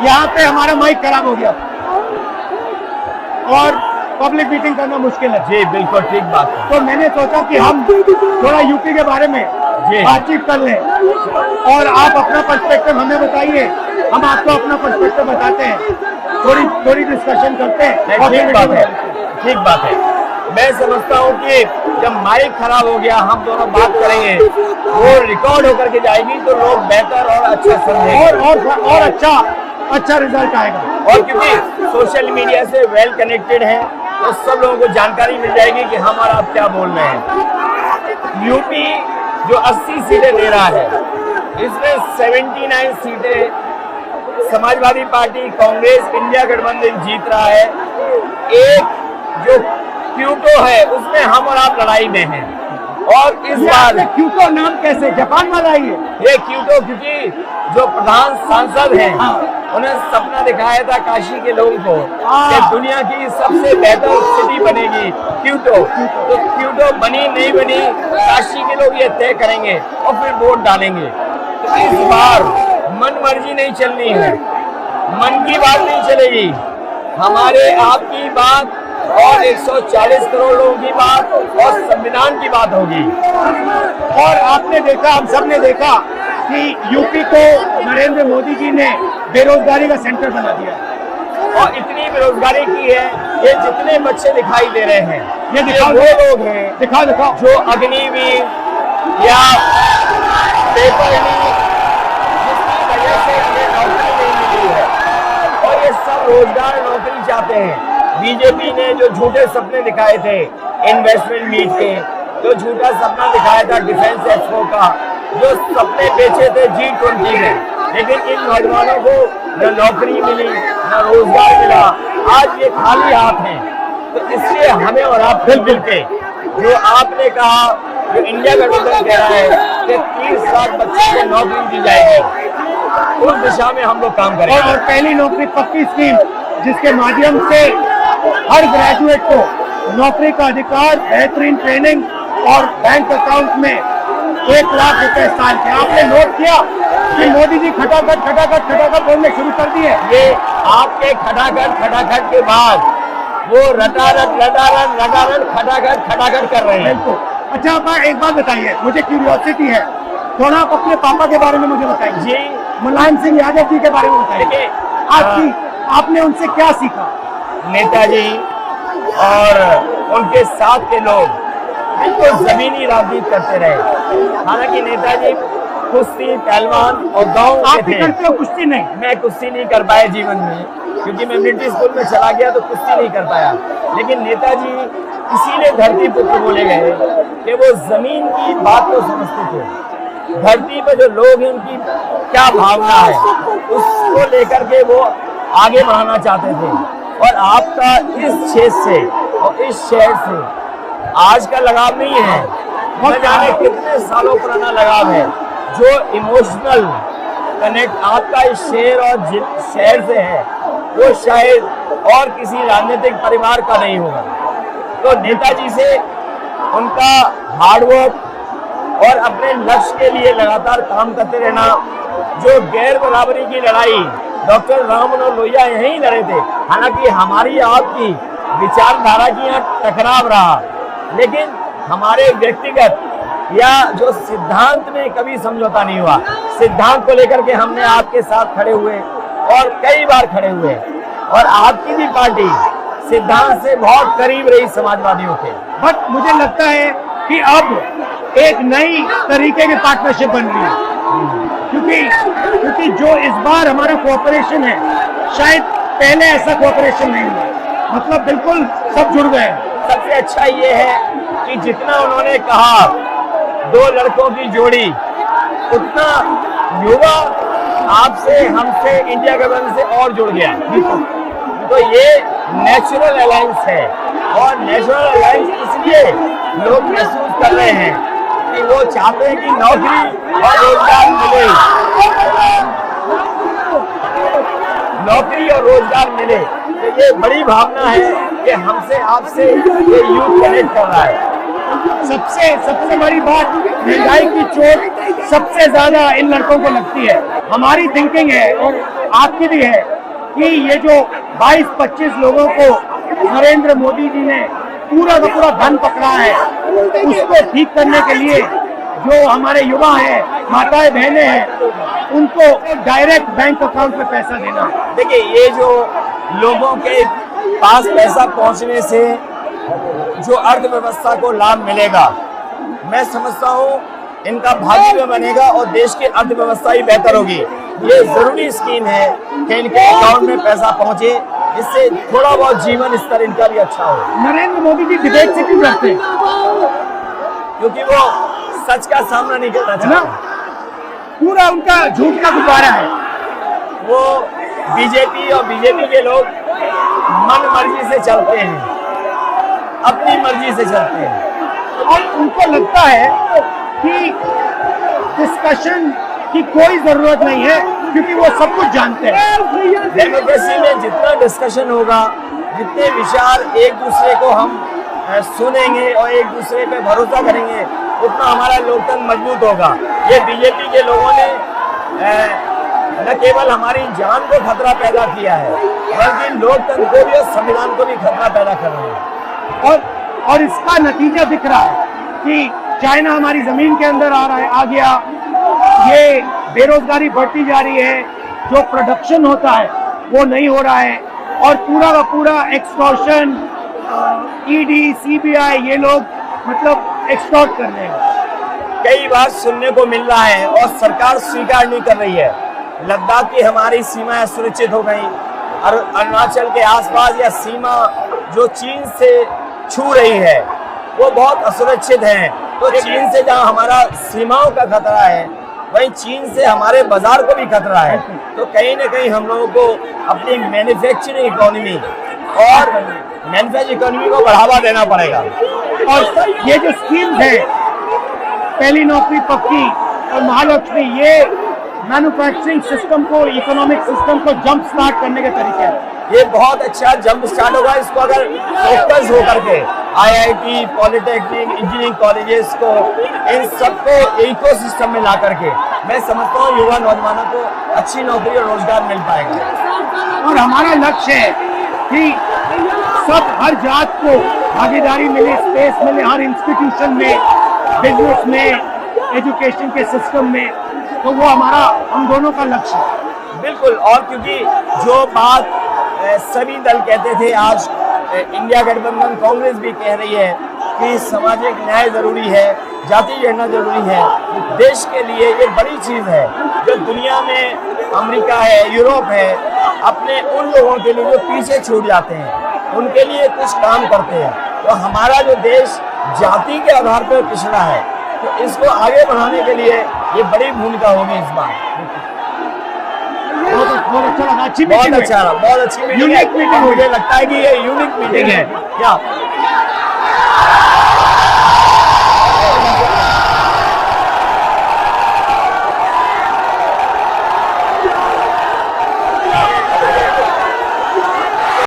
यहाँ पे हमारा माइक खराब हो गया और पब्लिक मीटिंग करना मुश्किल है। जी बिल्कुल ठीक बात है। तो मैंने सोचा कि हम थोड़ा यूपी के बारे में बातचीत कर लें और आप अपना पर्सपेक्टिव हमें बताइए, हम आपको अपना पर्सपेक्टिव बताते हैं, थोड़ी डिस्कशन करते हैं। और ठीक बात है। मैं समझता हूँ कि जब माइक खराब हो गया हम दोनों बात करेंगे, वो रिकॉर्ड होकर के जाएगी तो लोग बेहतर और अच्छा समझेंगे और अच्छा रिजल्ट आएगा। और क्योंकि सोशल मीडिया से वेल कनेक्टेड है तो सब लोगों को जानकारी मिल जाएगी कि हम और आप क्या बोल रहे हैं। यूपी जो 80 सीटें ले रहा है, इसमें 79 सीटें समाजवादी पार्टी, कांग्रेस, इंडिया गठबंधन जीत रहा है। एक जो क्यूटो है उसमें हम और आप लड़ाई में हैं। और इस बार क्यूटो नाम कैसे जापान वाला ही है? ये क्यूटो क्योंकि जो प्रधान सांसद हैं उन्हें सपना दिखाया था काशी के लोगों को कि दुनिया की सबसे बेहतर सिटी बनेगी क्यूटो। तो क्यूटो बनी नहीं बनी काशी के लोग ये तय करेंगे और फिर वोट डालेंगे। तो इस बार मन मर्जी नहीं चलनी है, मन की बात नहीं चलेगी, हमारे आपकी बात और 140 करोड़ लोगों की बात और संविधान की बात होगी। और आपने देखा, हम सब ने देखा कि यूपी को नरेंद्र मोदी जी ने बेरोजगारी का सेंटर बना दिया और इतनी बेरोजगारी की है। ये जितने बच्चे दिखाई दे रहे हैं ये वो लोग हैं, दिखाओ जो अग्निवीर या पेपर जिसकी वजह से उन्हें नौकरी नहीं मिली है और ये सब रोजगार नौकरी चाहते हैं। बीजेपी ने जो झूठे सपने दिखाए थे इन्वेस्टमेंट मीट के, जो झूठा सपना दिखाया था डिफेंस एक्सपो का, जो सपने बेचे थे G20 में, लेकिन इन नौजवानों को न नौकरी मिली न रोजगार मिला, आज ये खाली हाथ हैं। तो इसलिए हमें और आप मिल के जो आपने कहा, जो इंडिया गठबंधन कह रहा है कि 30 लाख बच्चों को नौकरी दी जाएगी, उस दिशा में हम लोग काम करेंगे। और पहली नौकरी पक्की स्कीम जिसके माध्यम से हर ग्रेजुएट को नौकरी का अधिकार, बेहतरीन ट्रेनिंग और बैंक अकाउंट में 1 लाख रुपए साल के। आपने नोट किया कि मोदी जी खटाखट बोलने शुरू कर दिए। ये आपके खटाखट के बाद वो रटारट खटाखट कर रहे हैं। अच्छा आप एक बात बताइए, मुझे क्यूरियोसिटी है, थोड़ा आप अपने पापा के बारे में मुझे बताइए जी। मुलायम सिंह यादव जी के बारे में बताइए, आपने उनसे क्या सीखा? नेताजी और उनके साथ के लोग बिल्कुल जमीनी राजनीति करते रहे। हालांकि नेताजी कुश्ती, पहलवान और गांव के थे। करते हो कुश्ती? नहीं, मैं कुश्ती नहीं कर पाया जीवन में, क्योंकि मैं मिलिट्री स्कूल में चला गया तो कुश्ती नहीं कर पाया। लेकिन नेताजी इसीलिए धरती पुत्र बोले गए कि वो जमीन की बात को समझते थे। धरती पर जो लोग हैं उनकी क्या भावना है उसको लेकर के वो आगे बढ़ाना चाहते थे। और आपका इस क्षेत्र से और इस शहर से आज का लगाव नहीं है, न जाने कितने सालों पुराना लगाव है। जो इमोशनल कनेक्ट आपका इस शहर और शहर से है वो शायद और किसी राजनीतिक परिवार का नहीं होगा। तो नेताजी से उनका हार्डवर्क और अपने लक्ष्य के लिए लगातार काम करते रहना, जो गैर बराबरी की लड़ाई डॉक्टर राम मनोहर लोहिया यहीं लड़े थे। हालांकि हमारी आपकी विचारधारा की यहाँ टकराव रहा, लेकिन हमारे व्यक्तिगत या जो सिद्धांत में कभी समझौता नहीं हुआ। सिद्धांत को लेकर के हमने आपके साथ खड़े हुए और कई बार खड़े हुए, और आपकी भी पार्टी सिद्धांत से बहुत करीब रही समाजवादियों के। बट मुझे लगता है कि अब एक नई तरीके की पार्टनरशिप बन रही है, क्योंकि जो इस बार हमारा कोऑपरेशन है, शायद पहले ऐसा कोऑपरेशन नहीं हुआ। मतलब बिल्कुल सब जुड़ गए। सबसे अच्छा ये है कि जितना उन्होंने कहा 2 लड़कों की जोड़ी, उतना युवा आपसे, हमसे, इंडिया गठबंधन से और जुड़ गया। तो ये नेचुरल अलायंस है, और नेचुरल अलायंस इसलिए लोग महसूस कर रहे हैं कि वो चाहते हैं कि नौकरी और रोजगार मिले, नौकरी और रोजगार मिले। तो ये बड़ी भावना है कि हमसे आपसे ये यूथ कनेक्ट कर रहा है। सबसे बड़ी बात, महंगाई की चोट सबसे ज्यादा इन लड़कों को लगती है। हमारी थिंकिंग है और आपकी भी है कि ये जो 22-25 लोगों को नरेंद्र मोदी जी ने पूरा का पूरा धन पकड़ा है, उसको ठीक करने के लिए जो हमारे युवा हैं, माताएं बहनें हैं, उनको डायरेक्ट बैंक अकाउंट में पैसा देना। देखिए, ये जो लोगों के पास पैसा पहुंचने से जो अर्थव्यवस्था को लाभ मिलेगा, मैं समझता हूँ इनका भाग्य भी बनेगा और देश की अर्थव्यवस्था ही बेहतर होगी। ये जरूरी स्कीम है कि इनके अकाउंट में पैसा पहुंचे, जिससे थोड़ा बहुत जीवन स्तर इनका भी अच्छा हो। नरेंद्र मोदी जी डिबेट से क्यों डरते हैं? क्योंकि वो सच का सामना नहीं करना चाहते। पूरा उनका झूठ का गुब्बारा है। वो बीजेपी और बीजेपी के लोग मन मर्जी से चलते हैं, अपनी मर्जी से चलते हैं और उनको लगता है कि डिस्कशन की कोई जरूरत नहीं है, क्योंकि वो सब कुछ जानते हैं। डेमोक्रेसी में जितना डिस्कशन होगा, जितने विचार एक दूसरे को हम सुनेंगे और एक दूसरे पे भरोसा करेंगे, उतना हमारा लोकतंत्र मजबूत होगा। ये बीजेपी के लोगों ने न केवल हमारी जान को खतरा पैदा किया है, बल्कि लोकतंत्र को भी और संविधान को भी खतरा पैदा कर रहे हैं। और इसका नतीजा दिख रहा है कि चाइना हमारी जमीन के अंदर आ गया, ये बेरोजगारी बढ़ती जा रही है, जो प्रोडक्शन होता है वो नहीं हो रहा है, और पूरा का पूरा एक्सटॉर्शन, ईडी, सीबीआई, ये लोग मतलब एक्सटॉर्ट कर रहे हैं। कई बार सुनने को मिल रहा है और सरकार स्वीकार नहीं कर रही है, लद्दाख की हमारी सीमाएं सुरक्षित हो गई और अरुणाचल के आसपास या सीमा जो चीन से छू रही है वो बहुत असुरक्षित है। तो चीन से जहां हमारा सीमाओं का खतरा है, वहीं चीन से हमारे बाजार को भी खतरा है। तो कहीं ना कहीं हम लोगों को अपनी मैन्युफैक्चरिंग इकोनॉमी और मैन्युफैक्चरिंग इकोनॉमी को बढ़ावा देना पड़ेगा। और ये जो स्कीम्स है, पहली नौकरी पक्की और महालक्ष्मी, ये मैन्युफैक्चरिंग सिस्टम को, इकोनॉमिक सिस्टम को जंप स्टार्ट करने के तरीके हैं। ये बहुत अच्छा जंप स्टार्ट होगा। इसको अगर फोकस होकर के आईआईटी, पॉलिटेक्निक, इंजीनियरिंग कॉलेजेस को, इन सबको इकोसिस्टम में ला करके, मैं समझता हूँ युवा नौजवानों को अच्छी नौकरी और रोजगार मिल पाएगा। और हमारा लक्ष्य है कि सब, हर जात को भागीदारी मिले, स्पेस मिले, हर इंस्टीट्यूशन में, बिजनेस में, एजुकेशन के सिस्टम में। तो वो हमारा, हम दोनों का लक्ष्य है। बिल्कुल। और क्योंकि जो बात सभी दल कहते थे, आज इंडिया गठबंधन कांग्रेस भी कह रही है कि सामाजिक न्याय जरूरी है, जाति जनगणना जरूरी है। देश के लिए ये बड़ी चीज है। जो दुनिया में अमेरिका है, यूरोप है, अपने उन लोगों के लिए जो पीछे छूट जाते हैं, उनके लिए कुछ काम करते हैं। तो हमारा जो देश जाति के आधार पर पिछड़ा है, तो इसको आगे बढ़ाने के लिए ये बड़ी भूमिका होगी इस बार। बहुत अच्छा लगा, अच्छी बहुत अच्छी मीटिंग है। Unique meeting. मुझे लगता है कि ये यूनिक मीटिंग है। क्या